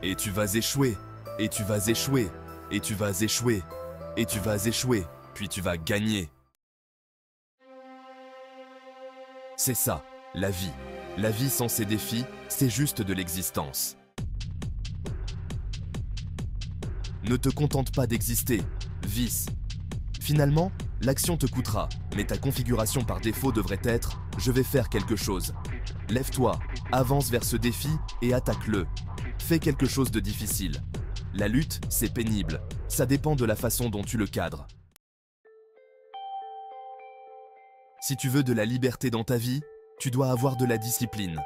Et tu vas échouer, et tu vas échouer, et tu vas échouer, et tu vas échouer, puis tu vas gagner. C'est ça, la vie. La vie sans ses défis, c'est juste de l'existence. Ne te contente pas d'exister, vis. Finalement, l'action te coûtera, mais ta configuration par défaut devrait être « je vais faire quelque chose ». Lève-toi, avance vers ce défi et attaque-le. Fais quelque chose de difficile. La lutte, c'est pénible. Ça dépend de la façon dont tu le cadres. Si tu veux de la liberté dans ta vie, tu dois avoir de la discipline.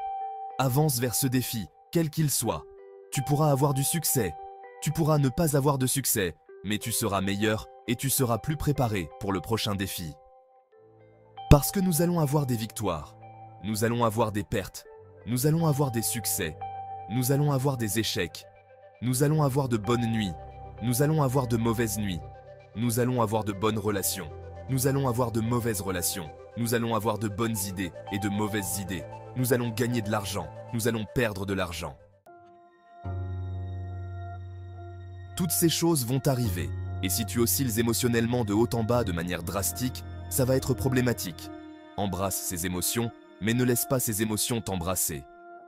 Avance vers ce défi, quel qu'il soit. Tu pourras avoir du succès. Tu pourras ne pas avoir de succès, mais tu seras meilleur et tu seras plus préparé pour le prochain défi. Parce que nous allons avoir des victoires. Nous allons avoir des pertes. Nous allons avoir des succès. Nous allons avoir des échecs. Nous allons avoir de bonnes nuits. Nous allons avoir de mauvaises nuits. Nous allons avoir de bonnes relations. Nous allons avoir de mauvaises relations. Nous allons avoir de bonnes idées et de mauvaises idées. Nous allons gagner de l'argent. Nous allons perdre de l'argent. Toutes ces choses vont arriver. Et si tu oscilles émotionnellement de haut en bas de manière drastique, ça va être problématique. Embrasse ces émotions, mais ne laisse pas ces émotions t'embrasser.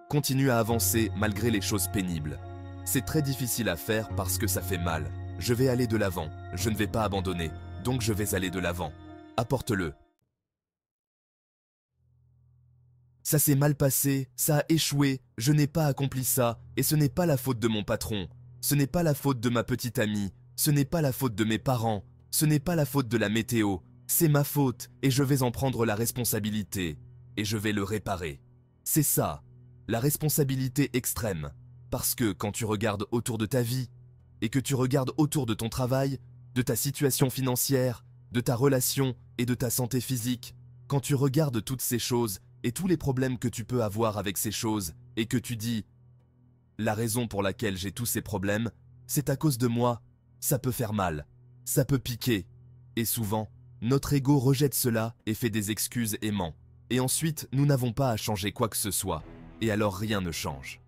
Continue à avancer malgré les choses pénibles. C'est très difficile à faire parce que ça fait mal. Je vais aller de l'avant, je ne vais pas abandonner, donc je vais aller de l'avant. Apporte-le. Ça s'est mal passé, ça a échoué, je n'ai pas accompli ça, et ce n'est pas la faute de mon patron. Ce n'est pas la faute de ma petite amie, ce n'est pas la faute de mes parents, ce n'est pas la faute de la météo, c'est ma faute et je vais en prendre la responsabilité et je vais le réparer. C'est ça, la responsabilité extrême, parce que quand tu regardes autour de ta vie et que tu regardes autour de ton travail, de ta situation financière, de ta relation et de ta santé physique, quand tu regardes toutes ces choses et tous les problèmes que tu peux avoir avec ces choses et que tu dis « La raison pour laquelle j'ai tous ces problèmes, c'est à cause de moi », ça peut faire mal, ça peut piquer. Et souvent, notre ego rejette cela et fait des excuses et ment. Et ensuite, nous n'avons pas à changer quoi que ce soit. Et alors rien ne change.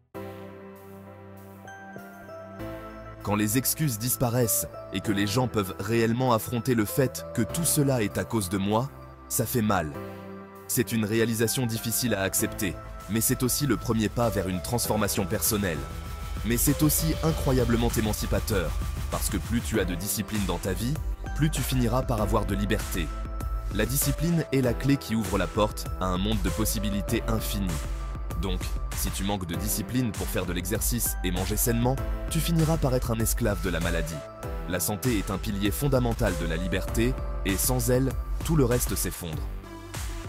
Quand les excuses disparaissent et que les gens peuvent réellement affronter le fait que tout cela est à cause de moi, ça fait mal. C'est une réalisation difficile à accepter, mais c'est aussi le premier pas vers une transformation personnelle. Mais c'est aussi incroyablement émancipateur, parce que plus tu as de discipline dans ta vie, plus tu finiras par avoir de liberté. La discipline est la clé qui ouvre la porte à un monde de possibilités infinies. Donc, si tu manques de discipline pour faire de l'exercice et manger sainement, tu finiras par être un esclave de la maladie. La santé est un pilier fondamental de la liberté, et sans elle, tout le reste s'effondre.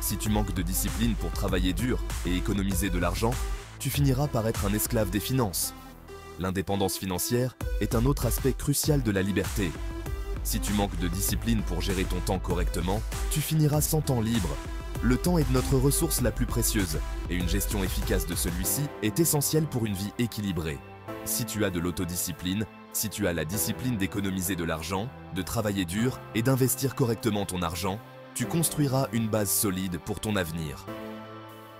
Si tu manques de discipline pour travailler dur et économiser de l'argent, tu finiras par être un esclave des finances. L'indépendance financière est un autre aspect crucial de la liberté. Si tu manques de discipline pour gérer ton temps correctement, tu finiras sans temps libre. Le temps est notre ressource la plus précieuse, et une gestion efficace de celui-ci est essentielle pour une vie équilibrée. Si tu as de l'autodiscipline, si tu as la discipline d'économiser de l'argent, de travailler dur et d'investir correctement ton argent, tu construiras une base solide pour ton avenir.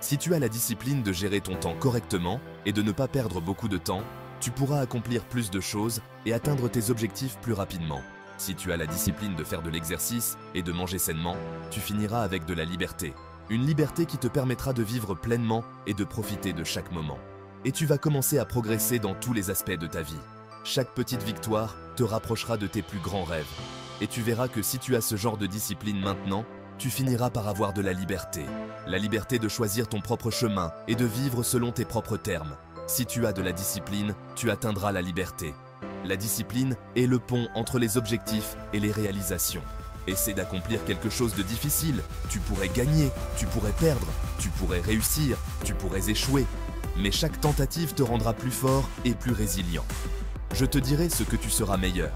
Si tu as la discipline de gérer ton temps correctement et de ne pas perdre beaucoup de temps, tu pourras accomplir plus de choses et atteindre tes objectifs plus rapidement. Si tu as la discipline de faire de l'exercice et de manger sainement, tu finiras avec de la liberté. Une liberté qui te permettra de vivre pleinement et de profiter de chaque moment. Et tu vas commencer à progresser dans tous les aspects de ta vie. Chaque petite victoire te rapprochera de tes plus grands rêves. Et tu verras que si tu as ce genre de discipline maintenant, tu finiras par avoir de la liberté. La liberté de choisir ton propre chemin et de vivre selon tes propres termes. Si tu as de la discipline, tu atteindras la liberté. La discipline est le pont entre les objectifs et les réalisations. Essaie d'accomplir quelque chose de difficile. Tu pourrais gagner, tu pourrais perdre, tu pourrais réussir, tu pourrais échouer. Mais chaque tentative te rendra plus fort et plus résilient. Je te dirai ce que tu seras meilleur.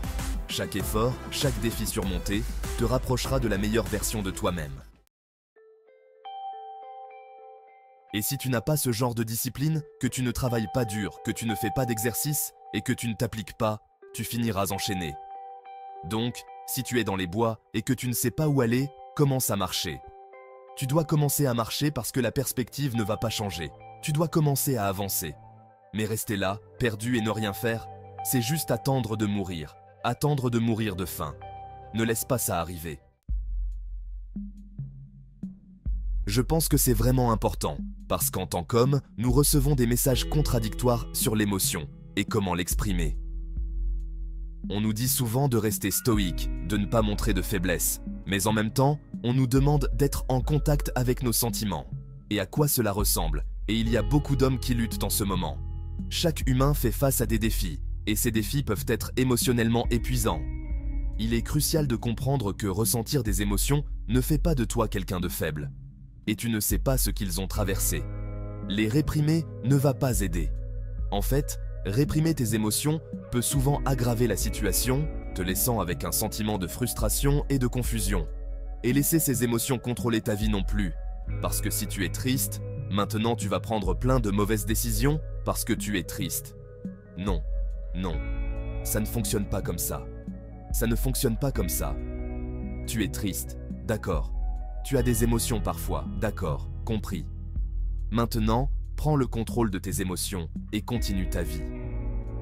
Chaque effort, chaque défi surmonté, te rapprochera de la meilleure version de toi-même. Et si tu n'as pas ce genre de discipline, que tu ne travailles pas dur, que tu ne fais pas d'exercice et que tu ne t'appliques pas, tu finiras enchaîné. Donc, si tu es dans les bois et que tu ne sais pas où aller, commence à marcher. Tu dois commencer à marcher parce que la perspective ne va pas changer. Tu dois commencer à avancer. Mais rester là, perdu et ne rien faire, c'est juste attendre de mourir de faim. Ne laisse pas ça arriver. Je pense que c'est vraiment important, parce qu'en tant qu'homme, nous recevons des messages contradictoires sur l'émotion et comment l'exprimer. On nous dit souvent de rester stoïque, de ne pas montrer de faiblesse, mais en même temps, on nous demande d'être en contact avec nos sentiments. Et à quoi cela ressemble? Et il y a beaucoup d'hommes qui luttent en ce moment. Chaque humain fait face à des défis, et ces défis peuvent être émotionnellement épuisants. Il est crucial de comprendre que ressentir des émotions ne fait pas de toi quelqu'un de faible. Et tu ne sais pas ce qu'ils ont traversé. Les réprimer ne va pas aider. En fait, réprimer tes émotions peut souvent aggraver la situation, te laissant avec un sentiment de frustration et de confusion. Et laisser ces émotions contrôler ta vie non plus. Parce que si tu es triste, maintenant tu vas prendre plein de mauvaises décisions parce que tu es triste. Non, non, ça ne fonctionne pas comme ça. Ça ne fonctionne pas comme ça. Tu es triste, d'accord. Tu as des émotions parfois, d'accord, compris. Maintenant, prends le contrôle de tes émotions et continue ta vie.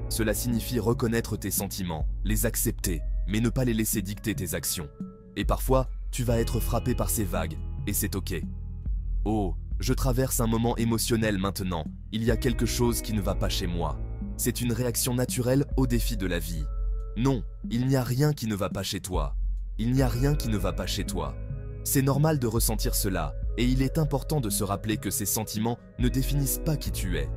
Cela signifie reconnaître tes sentiments, les accepter, mais ne pas les laisser dicter tes actions. Et parfois, tu vas être frappé par ces vagues, et c'est ok. Oh, je traverse un moment émotionnel maintenant, il y a quelque chose qui ne va pas chez moi. C'est une réaction naturelle au défi de la vie. Non, il n'y a rien qui ne va pas chez toi. Il n'y a rien qui ne va pas chez toi. C'est normal de ressentir cela, et il est important de se rappeler que ces sentiments ne définissent pas qui tu es.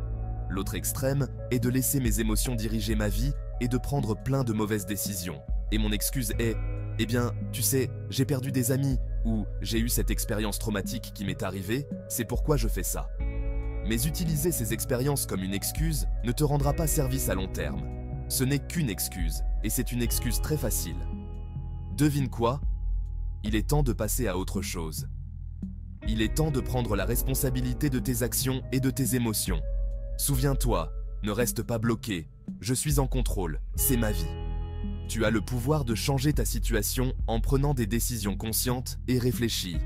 L'autre extrême est de laisser mes émotions diriger ma vie et de prendre plein de mauvaises décisions. Et mon excuse est, eh bien, tu sais, j'ai perdu des amis, ou j'ai eu cette expérience traumatique qui m'est arrivée, c'est pourquoi je fais ça. Mais utiliser ces expériences comme une excuse ne te rendra pas service à long terme. Ce n'est qu'une excuse, et c'est une excuse très facile. Devine quoi? Il est temps de passer à autre chose. Il est temps de prendre la responsabilité de tes actions et de tes émotions. Souviens-toi, ne reste pas bloqué. Je suis en contrôle, c'est ma vie. Tu as le pouvoir de changer ta situation en prenant des décisions conscientes et réfléchies.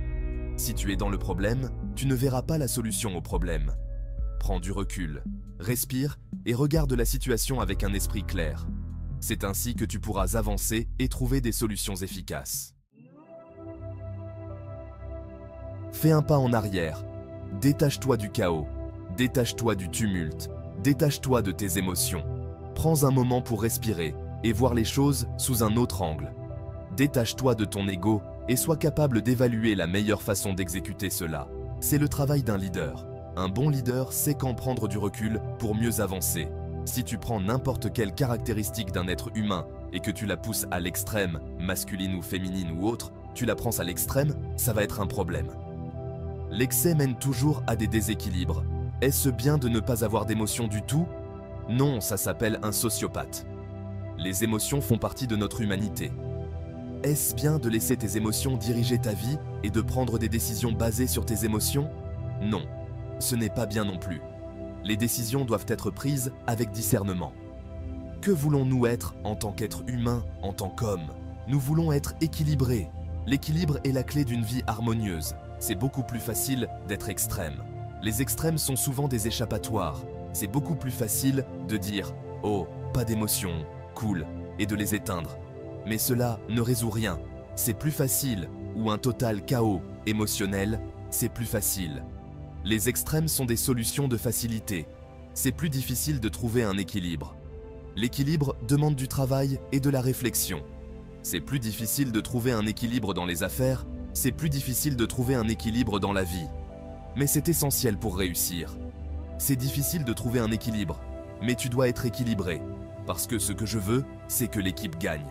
Si tu es dans le problème, tu ne verras pas la solution au problème. Prends du recul, respire et regarde la situation avec un esprit clair. C'est ainsi que tu pourras avancer et trouver des solutions efficaces. Fais un pas en arrière. Détache-toi du chaos. Détache-toi du tumulte. Détache-toi de tes émotions. Prends un moment pour respirer et voir les choses sous un autre angle. Détache-toi de ton ego et sois capable d'évaluer la meilleure façon d'exécuter cela. C'est le travail d'un leader. Un bon leader sait quand prendre du recul pour mieux avancer. Si tu prends n'importe quelle caractéristique d'un être humain et que tu la pousses à l'extrême, masculine ou féminine ou autre, tu la prends à l'extrême, ça va être un problème. L'excès mène toujours à des déséquilibres. Est-ce bien de ne pas avoir d'émotions du tout? Non, ça s'appelle un sociopathe. Les émotions font partie de notre humanité. Est-ce bien de laisser tes émotions diriger ta vie et de prendre des décisions basées sur tes émotions? Non, ce n'est pas bien non plus. Les décisions doivent être prises avec discernement. Que voulons-nous être en tant qu'être humain, en tant qu'homme? Nous voulons être équilibrés. L'équilibre est la clé d'une vie harmonieuse. C'est beaucoup plus facile d'être extrême. Les extrêmes sont souvent des échappatoires. C'est beaucoup plus facile de dire « Oh, pas d'émotion, cool » et de les éteindre. Mais cela ne résout rien. C'est plus facile, ou un total chaos émotionnel, c'est plus facile. Les extrêmes sont des solutions de facilité. C'est plus difficile de trouver un équilibre. L'équilibre demande du travail et de la réflexion. C'est plus difficile de trouver un équilibre dans les affaires, c'est plus difficile de trouver un équilibre dans la vie. Mais c'est essentiel pour réussir. C'est difficile de trouver un équilibre, mais tu dois être équilibré, parce que ce que je veux, c'est que l'équipe gagne.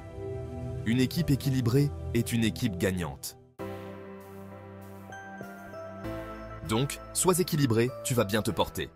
Une équipe équilibrée est une équipe gagnante. Donc, sois équilibré, tu vas bien te porter.